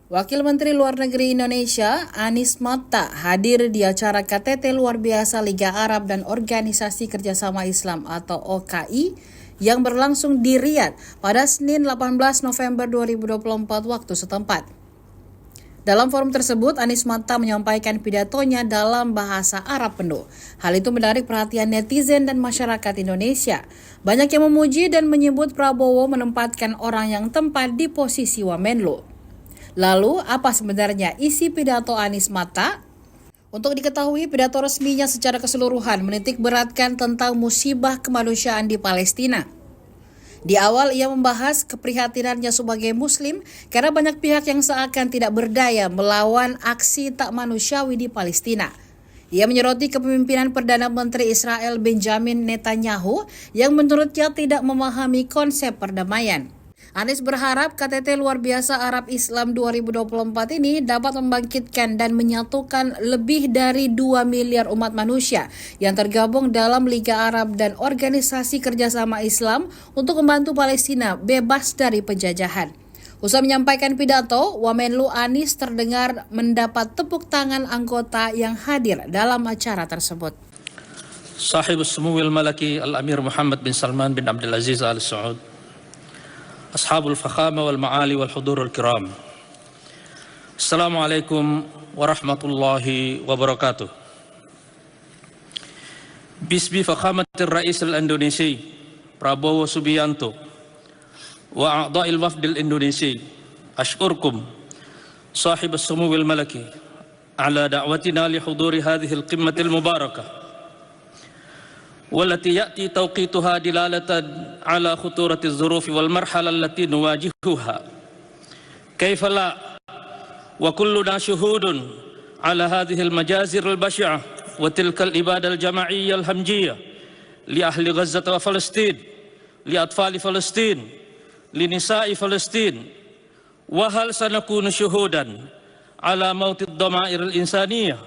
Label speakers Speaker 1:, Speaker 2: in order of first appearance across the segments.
Speaker 1: Wakil Menteri Luar Negeri Indonesia, Anies Mata, hadir di acara KTT Luar Biasa Liga Arab dan Organisasi Kerjasama Islam atau OKI yang berlangsung di Riyadh pada Senin 18 November 2024 waktu setempat. Dalam forum tersebut, Anies Mata menyampaikan pidatonya dalam bahasa Arab penuh. Hal itu menarik perhatian netizen dan masyarakat Indonesia. Banyak yang memuji dan menyebut Prabowo menempatkan orang yang tepat di posisi Wamenlu. Lalu, apa sebenarnya isi pidato Anies Mata? Untuk diketahui, pidato resminya secara keseluruhan menitik beratkan tentang musibah kemanusiaan di Palestina. Di awal, ia membahas keprihatinannya sebagai Muslim karena banyak pihak yang seakan tidak berdaya melawan aksi tak manusiawi di Palestina. Ia menyoroti kepemimpinan Perdana Menteri Israel Benjamin Netanyahu yang menurutnya tidak memahami konsep perdamaian. Anies berharap KTT Luar Biasa Arab Islam 2024 ini dapat membangkitkan dan menyatukan lebih dari 2 miliar umat manusia yang tergabung dalam Liga Arab dan Organisasi Kerjasama Islam untuk membantu Palestina bebas dari penjajahan. Usai menyampaikan pidato, Wamenlu Anies terdengar mendapat tepuk tangan anggota yang hadir dalam acara tersebut.
Speaker 2: Sahibus Sumuwil Malaki Al-Amir Muhammad bin Salman bin Abdul Aziz Al Saud, Ashabul Fakhama wal Ma'ali wal Hudurul Kiram. Assalamualaikum warahmatullahi wabarakatuh. Bismi Fakhamatir Rais al-Indonesi Prabowo Subianto wa a'dha'il wafdil Indonesi, ashkurkum sahibus sumuwil malaki ala da'watina li huduri hadhihi al-qimmatil mubarakah والتي يأتي توقيتها دلالة على خطورة الظروف والمرحلة التي نواجهها. كيف لا وكلنا شهود على هذه المجازر البشعة وتلك الإبادة الجماعية الهمجية لأهل غزة وفلسطين، لأطفال فلسطين، لنساء فلسطين. وهل سنكون شهودا على موت الضمائر الإنسانية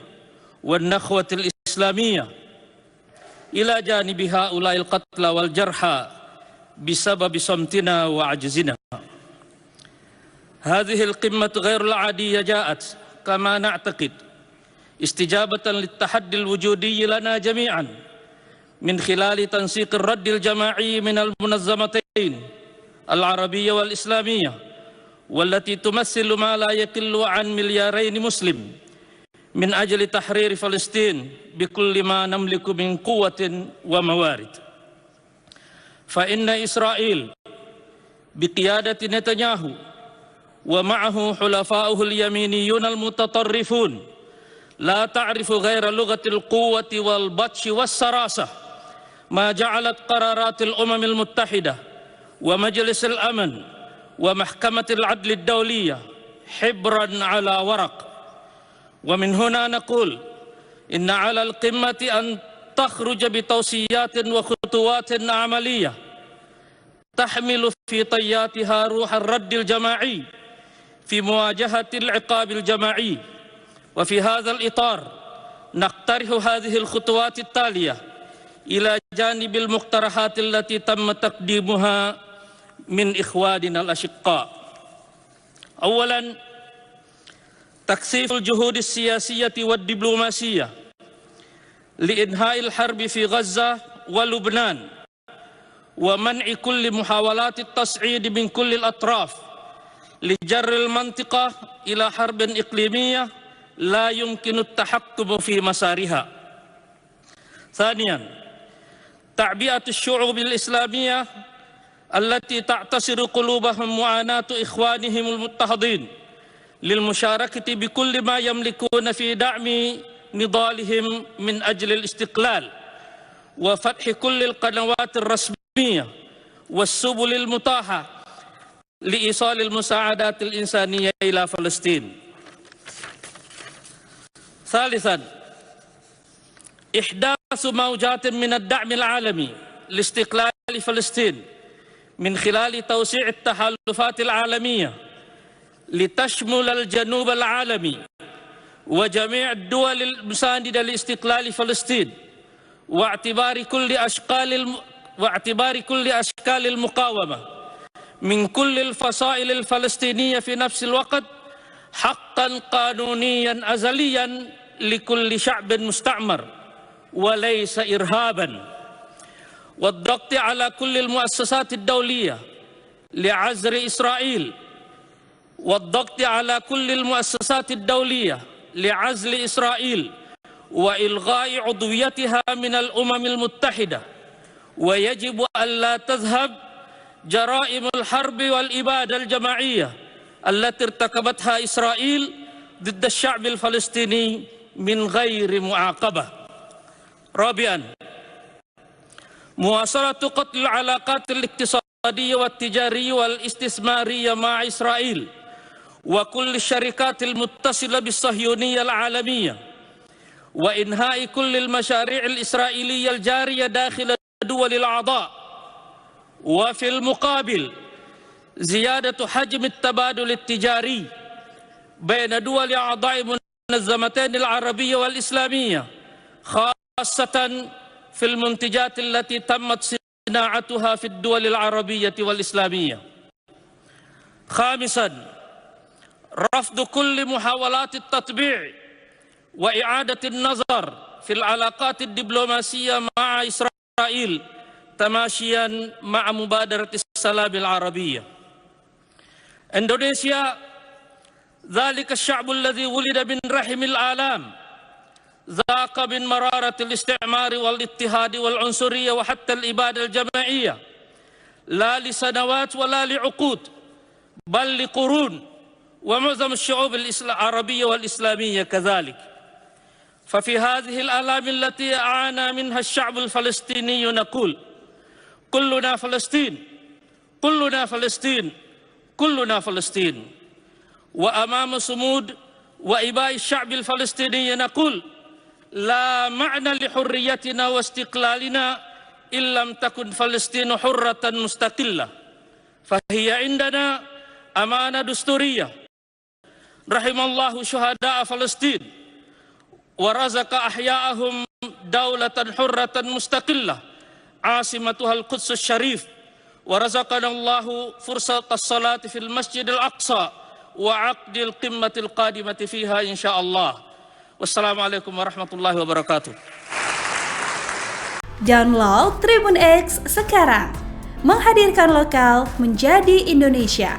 Speaker 2: والنخوة الإسلامية إلى جانب هؤلاء القتلى والجرحى بسبب صمتنا وعجزنا؟ هذه القمة غير العادية جاءت كما نعتقد استجابة للتحدي الوجودي لنا جميعا من خلال تنسيق الرد الجماعي من المنظمتين العربية والإسلامية، والتي تمثل ما لا يقل عن 2 مليار مسلم، من أجل تحرير فلسطين بكل ما نملك من قوة وموارد. فإن إسرائيل بقيادة نتنياهو ومعه حلفاؤه اليمينيون المتطرفون لا تعرف غير لغة القوة والبطش والسراسة، ما جعلت قرارات الأمم المتحدة ومجلس الأمن ومحكمة العدل الدولية حبرا على ورق. ومن هنا نقول إن على القمة أن تخرج بتوصيات وخطوات عملية تحمل في طياتها روح الرد الجماعي في مواجهة العقاب الجماعي. وفي هذا الإطار نقترح هذه الخطوات التالية إلى جانب المقترحات التي تم تقديمها من إخواننا الأشقاء. أولاً، تكثيف الجهود السياسية والدبلوماسية لإنهاء الحرب في غزة ولبنان ومنع كل محاولات التصعيد من كل الأطراف لجر المنطقة إلى حرب إقليمية لا يمكن التحكم في مسارها. ثانياً، تعبئة الشعوب الإسلامية التي تعتصر قلوبهم معاناة إخوانهم المضطهدين للمشاركة بكل ما يملكون في دعم نضالهم من أجل الاستقلال وفتح كل القنوات الرسمية والسبل المتاحة لإيصال المساعدات الإنسانية إلى فلسطين. ثالثاً، إحداث موجات من الدعم العالمي لاستقلال فلسطين من خلال توسيع التحالفات العالمية لتشمل الجنوب العالمي وجميع الدول المساندة لاستقلال فلسطين، واعتبار كل أشكال المقاومة من كل الفصائل الفلسطينية في نفس الوقت حقا قانونيا أزليا لكل شعب مستعمر وليس إرهابا، والضغط على كل المؤسسات الدولية لعزل إسرائيل، والضغط على كل المؤسسات الدولية لعزل إسرائيل وإلغاء عضويتها من الأمم المتحدة. ويجب ألا تذهب جرائم الحرب والإبادة الجماعية التي ارتكبتها إسرائيل ضد الشعب الفلسطيني من غير معاقبة. رابعاً، مواصلة قتل العلاقات الاقتصادية والتجارية والاستثمارية مع إسرائيل وكل الشركات المتصلة بالصهيونية العالمية، وإنهاء كل المشاريع الإسرائيلية الجارية داخل الدول الأعضاء، وفي المقابل زيادة حجم التبادل التجاري بين دول أعضاء المنظمتين العربية والإسلامية، خاصة في المنتجات التي تمت صناعتها في الدول العربية والإسلامية. خامساً، رفض كل محاولات التطبيع وإعادة النظر في العلاقات الدبلوماسية مع إسرائيل تماشياً مع مبادرة السلام العربية. إندونيسيا ذلك الشعب الذي ولد من رحم الآلام، ذاق من مرارة الاستعمار والاضطهاد والعنصرية وحتى الإبادة الجماعية، لا لسنوات ولا لعقود بل لقرون، ومعظم الشعوب العربية والإسلامية كذلك. ففي هذه الآلام التي عانى منها الشعب الفلسطيني نقول: كلنا فلسطين، كلنا فلسطين، كلنا فلسطين. وأمام صمود وإباء الشعب الفلسطيني نقول: لا معنى لحريتنا واستقلالنا إن لم تكن فلسطين حرة مستقلة، فهي عندنا أمانة دستورية. رحم الله شهداء فلسطين ورزق أحياءهم دولة حرة مستقلة عاصمتها القدس الشريف، ورزقنا الله فرصة الصلاة في المسجد الأقصى وعقد القمة القادمة فيها إن شاء الله. Wassalamualaikum warahmatullahi wabarakatuh.
Speaker 3: Download Tribun X sekarang, menghadirkan lokal menjadi Indonesia.